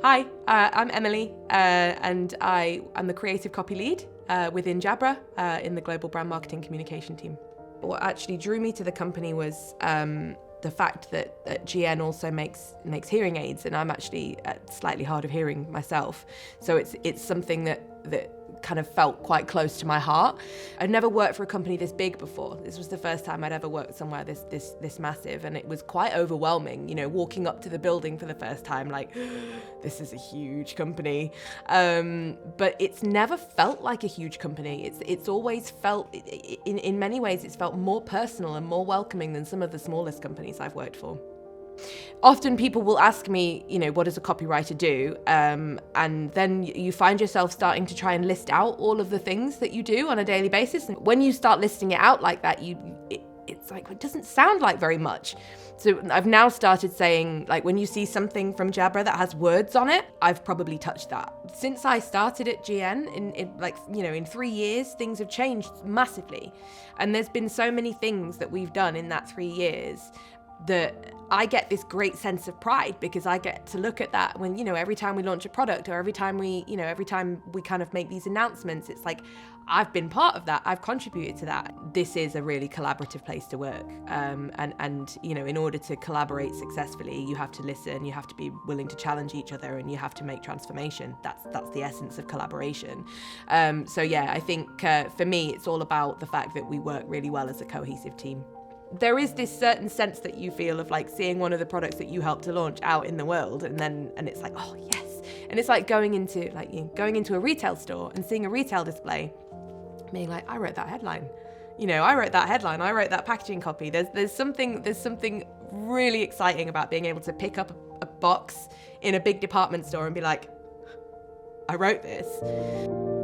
Hi, I'm Emily, and I'm the creative copy lead within Jabra in the global brand marketing communication team. What actually drew me to the company was the fact that GN also makes hearing aids, and I'm actually slightly hard of hearing myself, so it's something that kind of felt quite close to my heart. I'd never worked for a company this big before. This was the first time I'd ever worked somewhere this massive, and it was quite overwhelming, walking up to the building for the first time, like, this is a huge company. But it's never felt like a huge company. It's always felt, in many ways, it's felt more personal and more welcoming than some of the smallest companies I've worked for. Often people will ask me, what does a copywriter do? And then you find yourself starting to try and list out all of the things that you do on a daily basis. And when you start listing it out like that, it's like, it doesn't sound like very much. So I've now started saying, like, when you see something from Jabra that has words on it, I've probably touched that. Since I started at GN, in 3 years, things have changed massively. And there's been so many things that we've done in that 3 years that I get this great sense of pride, because I get to look at that when, every time we launch a product, or every time we kind of make these announcements, it's like, I've been part of that. I've contributed to that. This is a really collaborative place to work. And in order to collaborate successfully, you have to listen, you have to be willing to challenge each other, and you have to make transformation. That's the essence of collaboration. I think for me, it's all about the fact that we work really well as a cohesive team. There is this certain sense that you feel of, like, seeing one of the products that you helped to launch out in the world, and it's like, oh yes. And it's like going into a retail store and seeing a retail display, being like, I wrote that headline. I wrote that packaging copy. There's something really exciting about being able to pick up a box in a big department store and be like, I wrote this.